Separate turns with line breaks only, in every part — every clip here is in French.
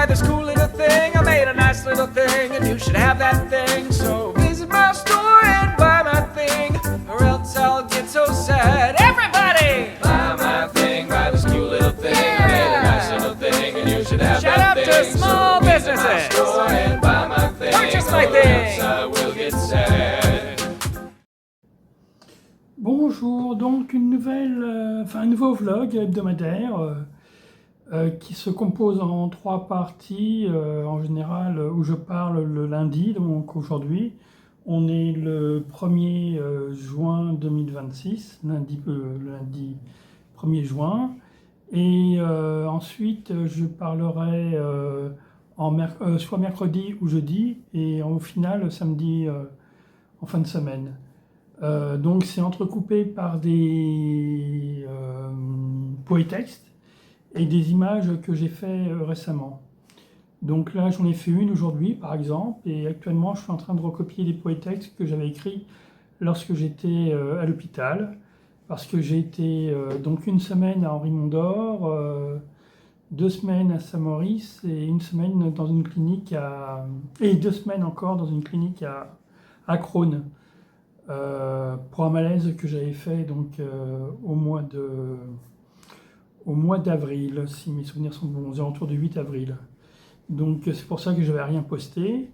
by this cool little thing. I made a nice little thing, and you should have that thing. So visit my store and buy my thing, or else I'll get so sad. Everybody! Buy my thing, buy this cool little thing. Yeah. I made a nice little thing, and you should have
Shout
that
out
thing.
to small
so
businesses.
Visit my store and buy my thing,
Purchase my
or
thing.
else I will get sad.
Bonjour, donc un nouveau vlog hebdomadaire qui se compose en 3 parties en général où je parle le lundi. Donc aujourd'hui on est le 1er juin 2026, lundi 1er juin, et ensuite je parlerai soit mercredi ou jeudi, et au final samedi en fin de semaine. Donc c'est entrecoupé par des poétextes et des images que j'ai fait récemment. Donc là j'en ai fait une aujourd'hui par exemple, et actuellement je suis en train de recopier des poétextes que j'avais écrits lorsque j'étais à l'hôpital, parce que j'ai été donc 1 semaine à Henri Mondor, 2 semaines à Saint-Maurice et 1 semaine dans une clinique et 2 semaines encore dans une clinique à Crosne. Pour un malaise que j'avais fait donc au mois d'avril, si mes souvenirs sont bons, aux alentours du 8 avril. Donc c'est pour ça que je n'avais rien posté.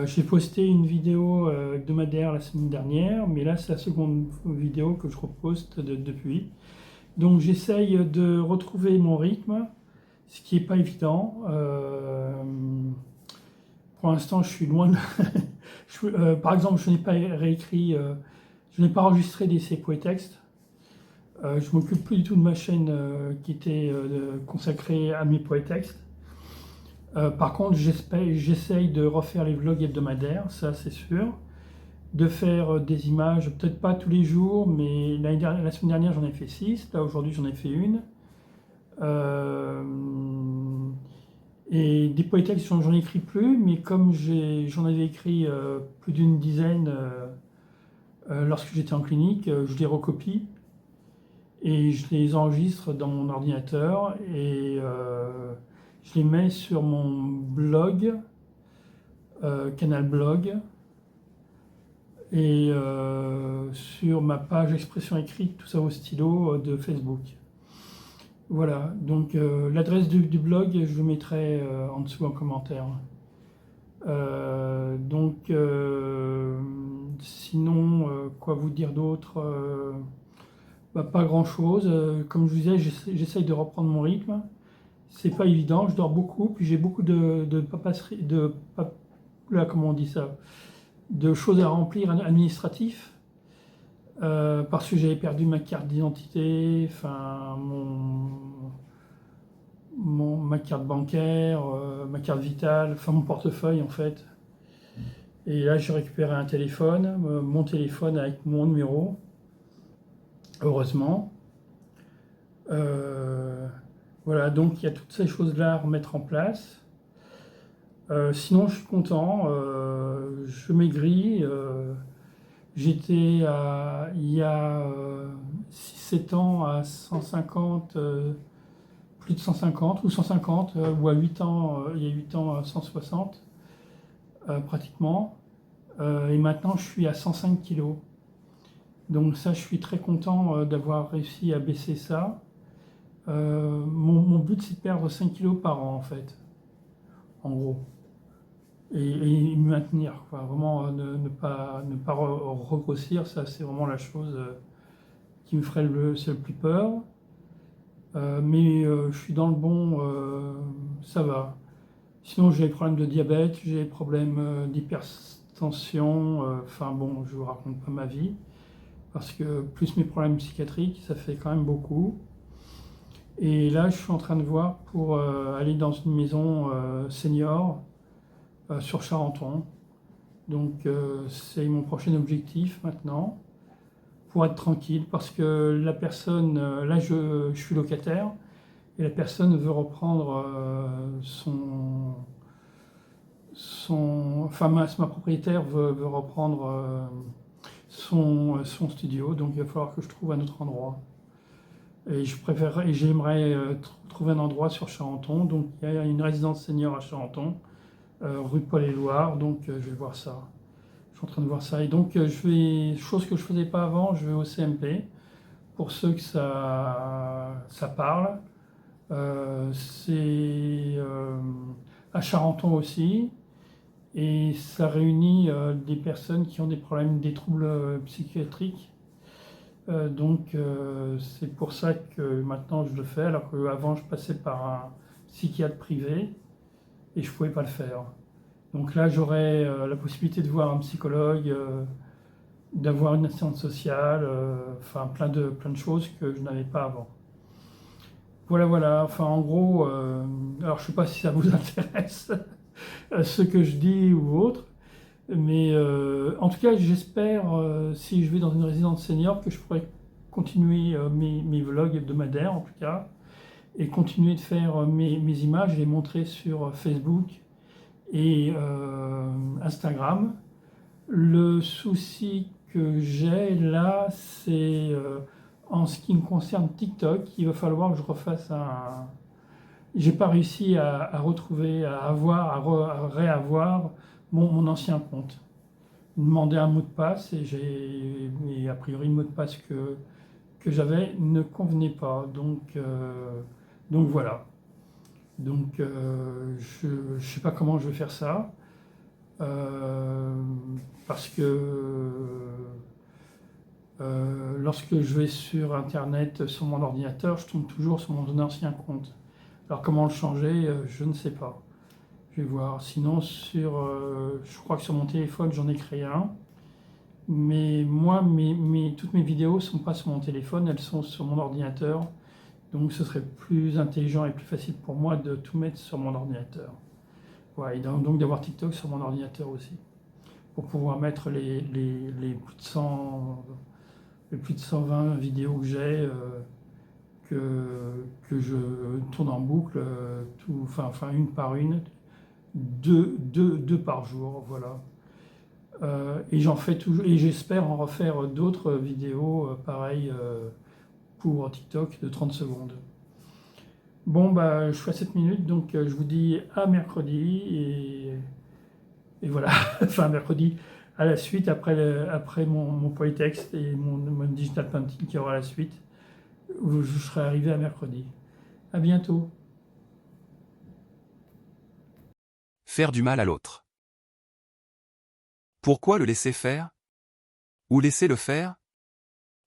J'ai posté une vidéo hebdomadaire la semaine dernière, mais là c'est la seconde vidéo que je reposte depuis. Donc j'essaye de retrouver mon rythme, ce qui n'est pas évident. Pour l'instant je suis loin de... par exemple, je n'ai pas réécrit, je n'ai pas enregistré ces poétextes. Je m'occupe plus du tout de ma chaîne qui était consacrée à mes poétextes. Par contre, j'essaye de refaire les vlogs hebdomadaires, ça c'est sûr. De faire des images, peut-être pas tous les jours, mais la semaine dernière j'en ai fait 6, là aujourd'hui j'en ai fait 1. Et des poétextes, j'en écris plus, mais comme j'en avais écrit plus d'une dizaine lorsque j'étais en clinique, je les recopie et je les enregistre dans mon ordinateur et je les mets sur mon blog, Canal Blog, et sur ma page expression écrite, tout ça au stylo, de Facebook. Voilà, donc l'adresse du blog, je le mettrai en dessous en commentaire. Sinon, quoi vous dire d'autre? Pas grand chose. Comme je vous disais, j'essaye de reprendre mon rythme. C'est pas évident, je dors beaucoup, puis j'ai beaucoup de choses à remplir administratifs. Parce que j'avais perdu ma carte d'identité, ma carte bancaire, ma carte vitale, mon portefeuille en fait. Et là j'ai récupéré un téléphone, mon téléphone avec mon numéro, heureusement. Voilà, donc il y a toutes ces choses-là à remettre en place. Sinon je suis content, je maigris. J'étais il y a 6-7 ans à 150, plus de 150 ou 150, ou à 8 ans, il y a 8 ans à 160 pratiquement. Et maintenant je suis à 105 kg. Donc ça, je suis très content d'avoir réussi à baisser ça. Mon but c'est de perdre 5 kg par an en fait, en gros. Et me maintenir, quoi. Vraiment ne pas regrossir, ça c'est vraiment la chose qui me ferait le plus peur. Mais je suis dans le bon, ça va. Sinon j'ai des problèmes de diabète, j'ai des problèmes d'hypertension, bon, je vous raconte pas ma vie, parce que plus mes problèmes psychiatriques, ça fait quand même beaucoup. Et là je suis en train de voir pour aller dans une maison senior, sur Charenton. Donc c'est mon prochain objectif maintenant, pour être tranquille, parce que la personne, là je suis locataire, et la personne veut reprendre ma propriétaire veut reprendre son studio, donc il va falloir que je trouve un autre endroit. Et j'aimerais trouver un endroit sur Charenton. Donc il y a une résidence senior à Charenton, rue Paul-et-Loire. Donc je vais voir ça. Je suis en train de voir ça. Et donc chose que je faisais pas avant, je vais au CMP. Pour ceux que ça parle. C'est à Charenton aussi. Et ça réunit des personnes qui ont des problèmes, des troubles psychiatriques. C'est pour ça que maintenant je le fais, alors qu'avant je passais par un psychiatre privé et je ne pouvais pas le faire. Donc là j'aurais la possibilité de voir un psychologue, d'avoir une assistante sociale, enfin plein de choses que je n'avais pas avant. Voilà, enfin en gros, alors je ne sais pas si ça vous intéresse, ce que je dis ou autre, mais en tout cas j'espère, si je vais dans une résidence senior, que je pourrai continuer mes vlogs hebdomadaires en tout cas, et continuer de faire mes images et les montrer sur Facebook et Instagram. Le souci que j'ai là, c'est en ce qui me concerne TikTok, il va falloir que je refasse un... J'ai pas réussi à retrouver, à réavoir mon ancien compte. Demander un mot de passe et a priori le mot de passe que j'avais ne convenait pas. Donc voilà. Donc je ne sais pas comment je vais faire ça. Parce que lorsque je vais sur Internet, sur mon ordinateur, je tombe toujours sur mon ancien compte. Alors comment le changer, je ne sais pas. Je vais voir. Sinon, je crois que sur mon téléphone, j'en ai créé un. Mais moi, toutes mes vidéos ne sont pas sur mon téléphone, elles sont sur mon ordinateur. Donc ce serait plus intelligent et plus facile pour moi de tout mettre sur mon ordinateur. Ouais, et donc d'avoir TikTok sur mon ordinateur aussi. Pour pouvoir mettre les plus de 120 vidéos que j'ai, que je tourne en boucle, enfin une par une, deux par jour, voilà. Et j'en fais toujours, et j'espère en refaire d'autres vidéos pareilles pour TikTok de 30 secondes. Bon, bah, je suis à 7 minutes, donc je vous dis à mercredi, et voilà, enfin mercredi, à la suite, après mon polytexte et mon digital painting qui aura la suite, où je serai arrivé à mercredi. À bientôt.
Faire du mal à l'autre. Pourquoi le laisser faire? Ou laisser le faire?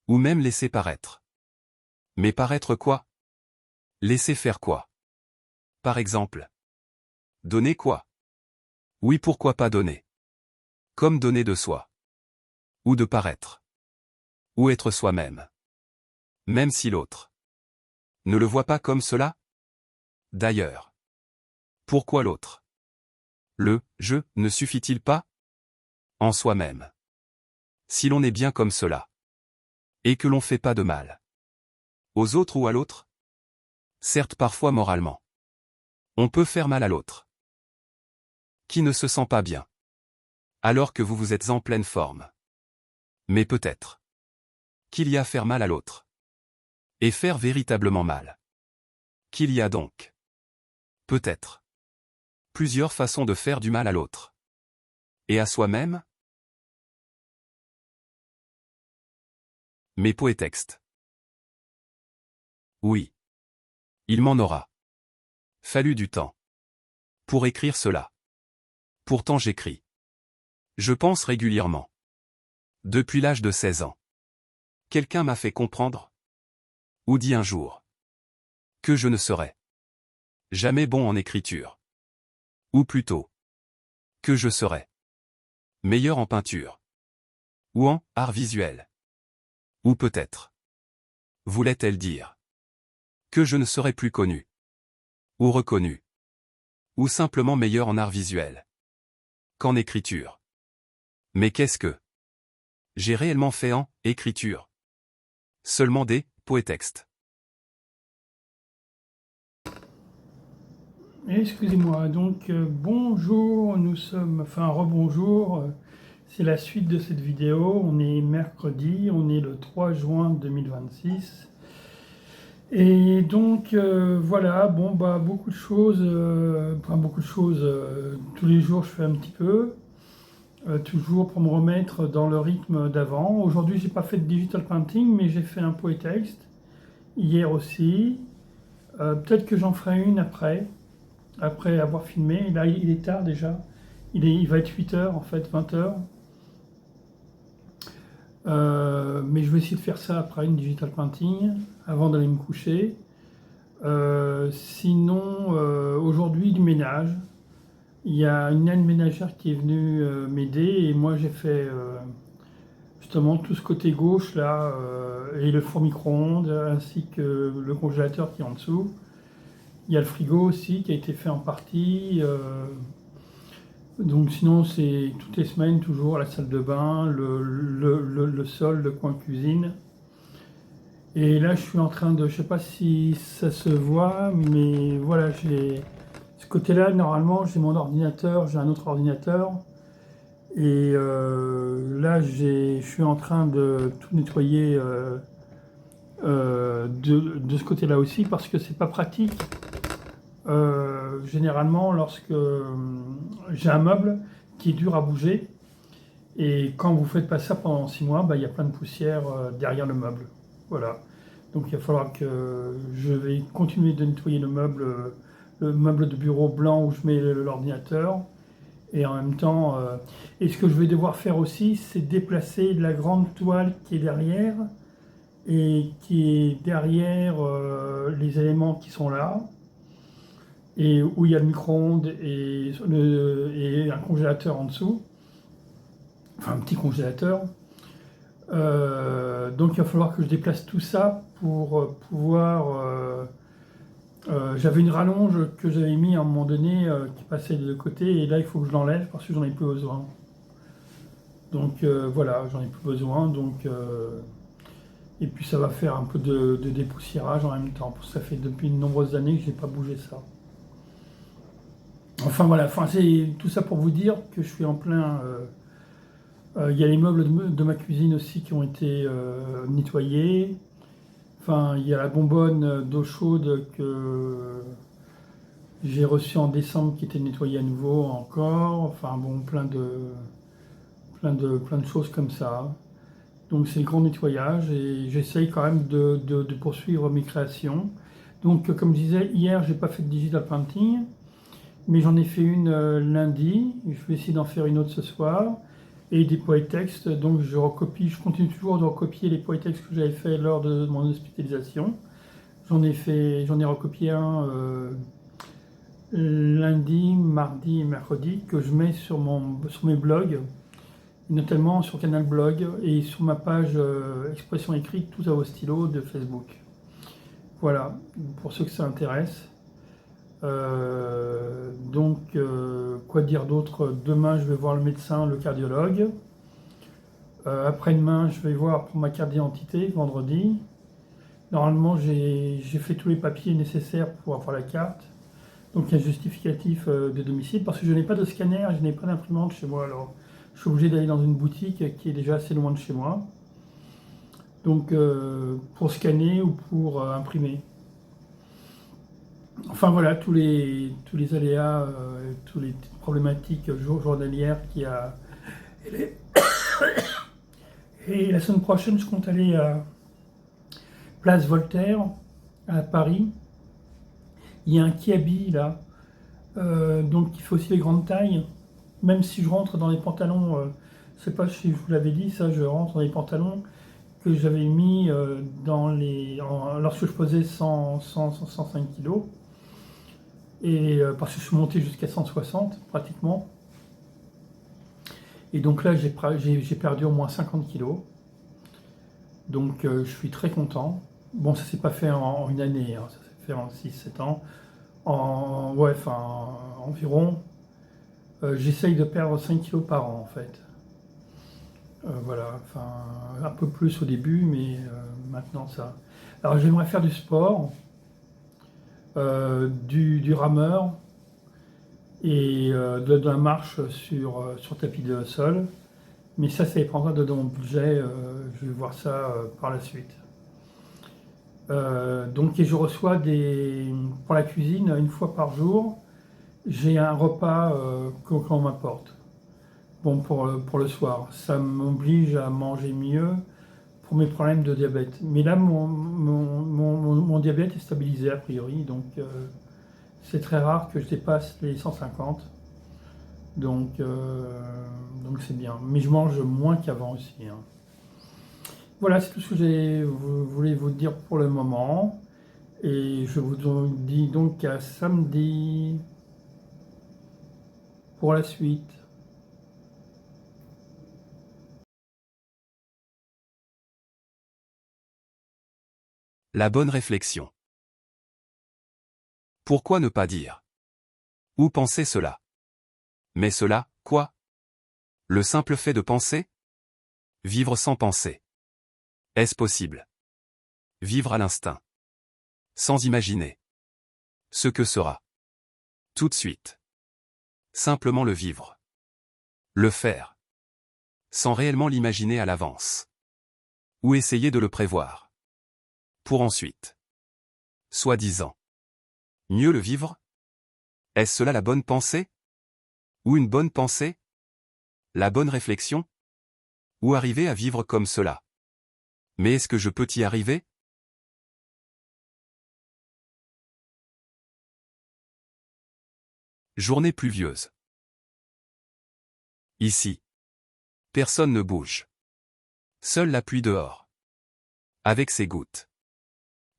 Ou même laisser paraître? Mais paraître quoi? Laisser faire quoi? Par exemple. Donner quoi? Oui, pourquoi pas donner? Comme donner de soi. Ou de paraître. Ou être soi-même. Même si l'autre ne le voit pas comme cela? D'ailleurs. Pourquoi l'autre? Le « je » ne suffit-il pas? En soi-même. Si l'on est bien comme cela. Et que l'on fait pas de mal. Aux autres ou à l'autre? Certes, parfois moralement. On peut faire mal à l'autre. Qui ne se sent pas bien. Alors que vous êtes en pleine forme. Mais peut-être qu'il y a faire mal à l'autre. Et faire véritablement mal. Qu'il y a donc peut-être plusieurs façons de faire du mal à l'autre. Et à soi-même? Mes poétextes. Oui. Il m'en aura fallu du temps pour écrire cela. Pourtant j'écris. Je pense régulièrement. Depuis l'âge de 16 ans. Quelqu'un m'a fait comprendre, ou dit un jour, que je ne serais jamais bon en écriture. Ou plutôt, que je serais meilleur en peinture. Ou en art visuel. Ou peut-être, voulait-elle dire, que je ne serais plus connu. Ou reconnu. Ou simplement meilleur en art visuel qu'en écriture. Mais qu'est-ce que j'ai réellement fait en écriture? Seulement des poétextes.
Excusez-moi, donc bonjour, rebonjour, c'est la suite de cette vidéo, on est mercredi, on est le 3 juin 2026, Et donc voilà, bon bah beaucoup de choses, tous les jours je fais un petit peu, toujours pour me remettre dans le rythme d'avant. Aujourd'hui j'ai pas fait de digital painting, mais j'ai fait un poétexte, hier aussi. Peut-être que j'en ferai une après avoir filmé. Là il est tard déjà, il va être 8 heures en fait, 20 heures. Mais je vais essayer de faire ça après une digital painting, avant d'aller me coucher. Sinon, aujourd'hui, du ménage. Il y a une aide ménagère qui est venue m'aider et moi j'ai fait justement tout ce côté gauche là et le four micro-ondes ainsi que le congélateur qui est en dessous. Il y a le frigo aussi qui a été fait en partie. Donc sinon c'est toutes les semaines toujours la salle de bain, le sol, le coin cuisine. Et là je suis en train de, je sais pas si ça se voit, mais voilà, j'ai ce côté-là, normalement j'ai mon ordinateur, j'ai un autre ordinateur. Et là je suis en train de tout nettoyer de ce côté-là aussi parce que c'est pas pratique. Généralement lorsque j'ai un meuble qui est dur à bouger, et quand vous faites pas ça pendant 6 mois, bah, il y a plein de poussière derrière le meuble. Voilà. Donc il va falloir que je vais continuer de nettoyer le meuble de bureau blanc où je mets l'ordinateur. Et en même temps, et ce que je vais devoir faire aussi, c'est déplacer la grande toile qui est derrière et qui est derrière les éléments qui sont là, et où il y a le micro-ondes et un congélateur en dessous, enfin un petit congélateur. Donc il va falloir que je déplace tout ça pour pouvoir... j'avais une rallonge que j'avais mis à un moment donné qui passait de côté, et là il faut que je l'enlève parce que j'en ai plus besoin. Donc voilà, j'en ai plus besoin. Donc, et puis ça va faire un peu de dépoussiérage en même temps, parce que ça fait depuis de nombreuses années que je n'ai pas bougé ça. Enfin voilà, c'est tout ça pour vous dire que je suis en plein... il y a les meubles de ma cuisine aussi qui ont été nettoyés. Enfin, il y a la bonbonne d'eau chaude que j'ai reçue en décembre qui était nettoyée à nouveau encore. Enfin bon, plein de choses comme ça. Donc c'est le grand nettoyage et j'essaye quand même de poursuivre mes créations. Donc comme je disais, hier j'ai pas fait de digital painting, mais j'en ai fait une lundi. Je vais essayer d'en faire une autre ce soir. Et des poétextes, donc je continue toujours de recopier les poétextes que j'avais fait lors de mon hospitalisation. J'en ai recopié un lundi, mardi et mercredi que je mets sur mes blogs, notamment sur Canal Blog et sur ma page Expression écrite tout à vos stylos de Facebook. Voilà, pour ceux que ça intéresse. Donc, quoi dire d'autre? Demain, je vais voir le médecin, le cardiologue. Après-demain, je vais voir pour ma carte d'identité, vendredi. Normalement, j'ai fait tous les papiers nécessaires pour avoir la carte. Donc, un justificatif de domicile, parce que je n'ai pas de scanner, je n'ai pas d'imprimante chez moi. Alors, je suis obligé d'aller dans une boutique qui est déjà assez loin de chez moi. Donc, pour scanner ou pour imprimer. Enfin voilà, tous les aléas, toutes les problématiques journalières qu'il y a. Et la semaine prochaine, je compte aller à Place Voltaire, à Paris. Il y a un Kiabi là, donc il fait aussi les grandes tailles. Même si je rentre dans les pantalons, je ne sais pas si je vous l'avais dit, ça, je rentre dans les pantalons que j'avais mis lorsque je pesais 105 kg. Et parce que je suis monté jusqu'à 160 pratiquement. Et donc là, j'ai perdu au moins 50 kilos. Donc je suis très content. Bon, ça s'est pas fait en une année, hein, ça s'est fait en 6-7 ans. Environ. J'essaye de perdre 5 kilos par an en fait. Voilà, enfin un peu plus au début, mais maintenant ça. Alors j'aimerais faire du sport. Du rameur et de la marche sur tapis de sol. Mais ça dépendra de mon budget. Je vais voir ça par la suite. Donc, et je reçois pour la cuisine, une fois par jour, j'ai un repas qu'on m'apporte. Bon, pour le soir. Ça m'oblige à manger mieux pour mes problèmes de diabète. Mais là, mon diabète est stabilisé a priori, donc c'est très rare que je dépasse les 150. Donc c'est bien. Mais je mange moins qu'avant aussi, hein. Voilà, c'est tout ce que voulais vous dire pour le moment. Et je vous dis donc à samedi pour la suite.
La bonne réflexion. Pourquoi ne pas dire? Ou penser cela? Mais cela, quoi? Le simple fait de penser? Vivre sans penser. Est-ce possible? Vivre à l'instinct. Sans imaginer. Ce que sera. Tout de suite. Simplement le vivre. Le faire. Sans réellement l'imaginer à l'avance. Ou essayer de le prévoir. Pour ensuite. Soi-disant. Mieux le vivre? Est-ce cela la bonne pensée? Ou une bonne pensée? La bonne réflexion? Ou arriver à vivre comme cela? Mais est-ce que je peux y arriver? Journée pluvieuse. Ici. Personne ne bouge. Seule la pluie dehors. Avec ses gouttes.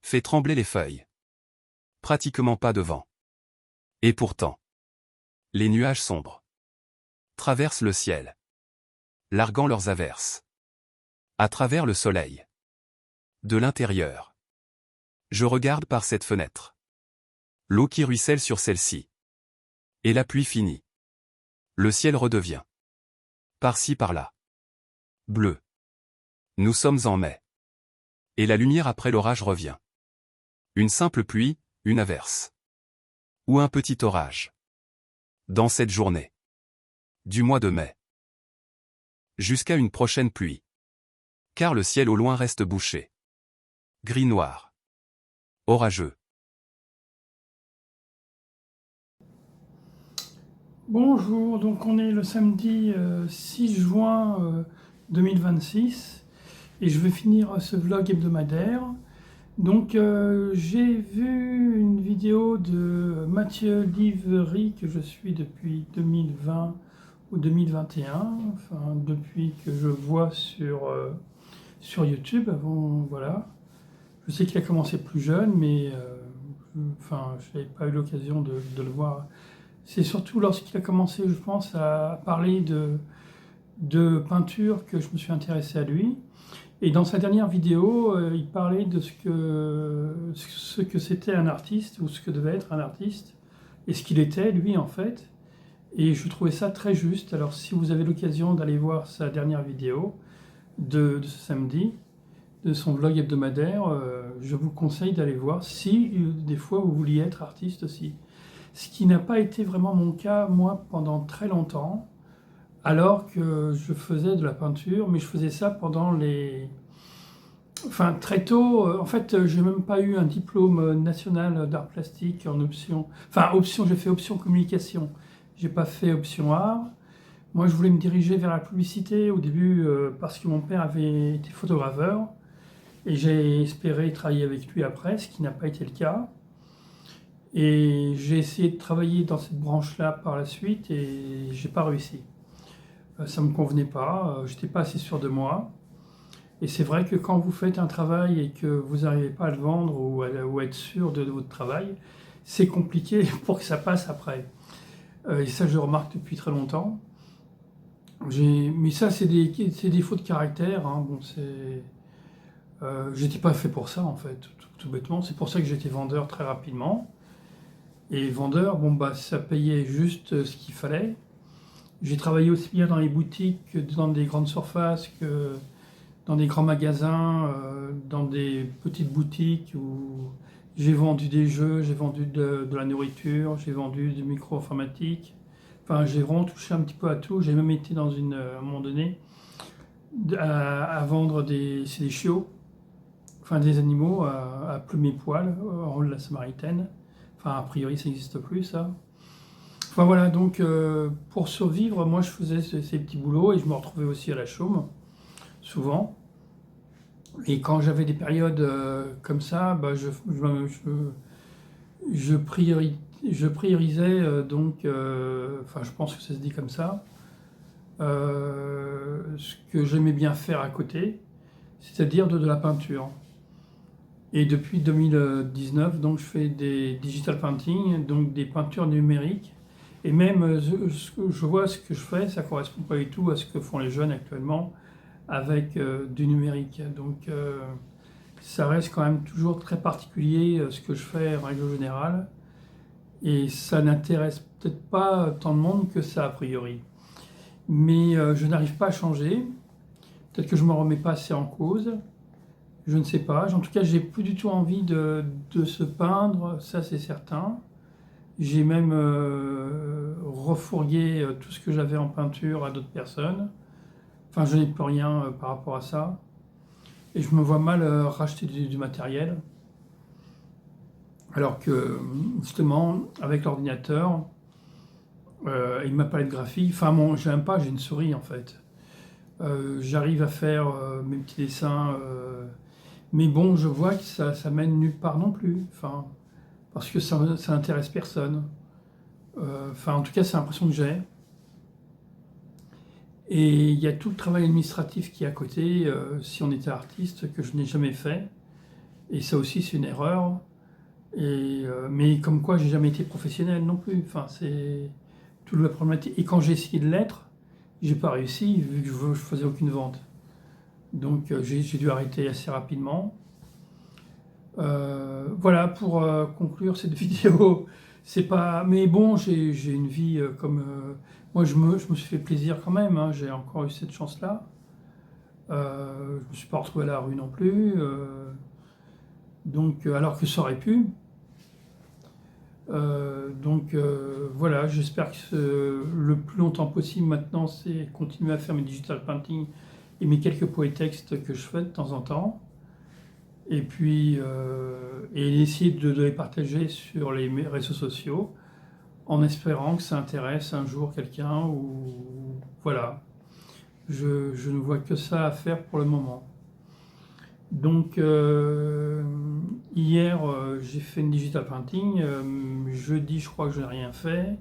Fait trembler les feuilles. Pratiquement pas de vent. Et pourtant. Les nuages sombres. Traversent le ciel. Larguant leurs averses. À travers le soleil. De l'intérieur. Je regarde par cette fenêtre. L'eau qui ruisselle sur celle-ci. Et la pluie finit. Le ciel redevient. Par-ci par-là. Bleu. Nous sommes en mai. Et la lumière après l'orage revient. Une simple pluie, une averse. Ou un petit orage. Dans cette journée. Du mois de mai. Jusqu'à une prochaine pluie. Car le ciel au loin reste bouché. Gris-noir. Orageux.
Bonjour, donc on est le samedi 6 juin 2026 et je vais finir ce vlog hebdomadaire. Donc j'ai vu une vidéo de Mathieu Livery que je suis depuis 2020 ou 2021, enfin depuis que je vois sur YouTube. Avant, voilà. Je sais qu'il a commencé plus jeune, mais je n'avais pas eu l'occasion de le voir. C'est surtout lorsqu'il a commencé, je pense, à parler de peinture que je me suis intéressé à lui. Et dans sa dernière vidéo, il parlait de ce que c'était un artiste, ou ce que devait être un artiste, et ce qu'il était, lui, en fait. Et je trouvais ça très juste. Alors, si vous avez l'occasion d'aller voir sa dernière vidéo de ce samedi, de son vlog hebdomadaire, je vous conseille d'aller voir si, des fois, vous vouliez être artiste aussi. Ce qui n'a pas été vraiment mon cas, moi, pendant très longtemps, alors que je faisais de la peinture, mais je faisais ça pendant Enfin, très tôt, en fait, j'ai même pas eu un diplôme national d'art plastique en option. Enfin, option, j'ai fait option communication. J'ai pas fait option art. Moi, je voulais me diriger vers la publicité au début parce que mon père avait été photographe et j'ai espéré travailler avec lui après, ce qui n'a pas été le cas. Et j'ai essayé de travailler dans cette branche-là par la suite et j'ai pas réussi. Ça me convenait pas, j'étais pas assez sûr de moi. Et c'est vrai que quand vous faites un travail et que vous n'arrivez pas à le vendre ou à être sûr de votre travail, c'est compliqué pour que ça passe après. Et ça, je le remarque depuis très longtemps. Mais ça, c'est des défauts de caractère, hein. Bon, j'étais pas fait pour ça, en fait, tout bêtement. C'est pour ça que j'étais vendeur très rapidement. Et vendeur, bon, bah, ça payait juste ce qu'il fallait. J'ai travaillé aussi bien dans les boutiques que dans des grandes surfaces, que dans des grands magasins, dans des petites boutiques où j'ai vendu des jeux, j'ai vendu de la nourriture, j'ai vendu du micro-informatique. Enfin, j'ai vraiment touché un petit peu à tout. J'ai même été à un moment donné à vendre c'est des chiots. enfin des animaux à plumer poil, en haut de la Samaritaine. Enfin, a priori, ça n'existe plus, ça. Enfin voilà, donc pour survivre, moi je faisais ces petits boulots et je me retrouvais aussi à la chôme, souvent. Et quand j'avais des périodes comme ça, bah, je priorisais donc, enfin je pense que ça se dit comme ça, ce que j'aimais bien faire à côté, c'est-à-dire de la peinture. Et depuis 2019, donc je fais des digital painting, donc des peintures numériques. Et même, je vois ce que je fais, ça correspond pas du tout à ce que font les jeunes actuellement avec du numérique. Donc, ça reste quand même toujours très particulier ce que je fais en règle générale. Et ça n'intéresse peut-être pas tant de monde que ça a priori. Mais je n'arrive pas à changer. Peut-être que je ne me remets pas assez en cause. Je ne sais pas. En tout cas, j'ai plus du tout envie de se peindre, ça c'est certain. J'ai même refourgué tout ce que j'avais en peinture à d'autres personnes. Enfin, je n'ai plus rien par rapport à ça. Et je me vois mal racheter du matériel. Alors que, justement, avec l'ordinateur, il m'a parlé de graphique. Enfin, bon, j'aime pas, j'ai une souris en fait. J'arrive à faire mes petits dessins. Mais bon, je vois que ça mène nulle part non plus. Enfin, parce que ça n'intéresse personne. Enfin, en tout cas, c'est l'impression que j'ai. Et il y a tout le travail administratif qui est à côté, si on était artiste, que je n'ai jamais fait. Et ça aussi, c'est une erreur. Mais comme quoi, j'ai jamais été professionnel non plus. Enfin, c'est toute la problématique. Et quand j'ai essayé de l'être, j'ai pas réussi, vu que je faisais aucune vente. Donc, j'ai dû arrêter assez rapidement. Voilà, pour conclure cette vidéo, c'est pas... Mais bon, j'ai une vie comme... moi, je me suis fait plaisir quand même, hein, j'ai encore eu cette chance-là. Je me suis pas retrouvé à la rue non plus. Donc, alors que ça aurait pu. Donc, voilà, j'espère que le plus longtemps possible maintenant, c'est continuer à faire mes digital painting et mes quelques poétextes que je fais de temps en temps. Et puis, et essayer de les partager sur les réseaux sociaux, en espérant que ça intéresse un jour quelqu'un, ou voilà. Je ne vois que ça à faire pour le moment. Donc, hier, j'ai fait une digital painting. Jeudi, je crois que je n'ai rien fait.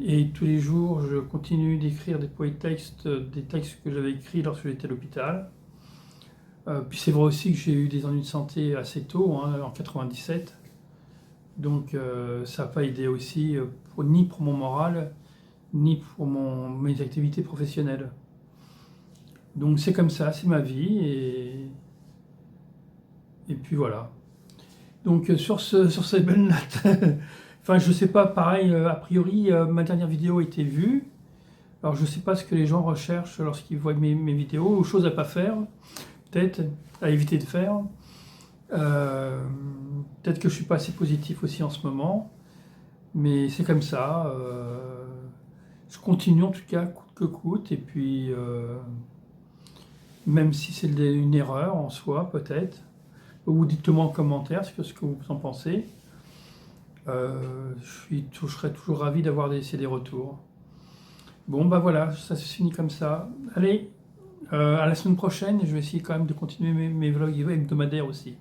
Et tous les jours, je continue d'écrire des poétextes, des textes que j'avais écrits lorsque j'étais à l'hôpital. Puis c'est vrai aussi que j'ai eu des ennuis de santé assez tôt, hein, en 97. Donc ça n'a pas aidé aussi, ni pour mon moral, ni pour mes activités professionnelles. Donc c'est comme ça, c'est ma vie, et puis voilà. Donc sur ces belles notes, enfin je sais pas, pareil, a priori ma dernière vidéo a été vue. Alors je sais pas ce que les gens recherchent lorsqu'ils voient mes vidéos, ou choses à pas faire, peut-être à éviter de faire. Peut-être que je suis pas assez positif aussi en ce moment, mais c'est comme ça. Je continue en tout cas coûte que coûte, et puis même si c'est une erreur en soi peut-être, ou dites-moi en commentaire ce que vous en pensez. Je serais toujours ravi d'avoir des retours. Bon bah voilà, ça se finit comme ça. Allez, à la semaine prochaine, je vais essayer quand même de continuer mes vlogs hebdomadaires aussi.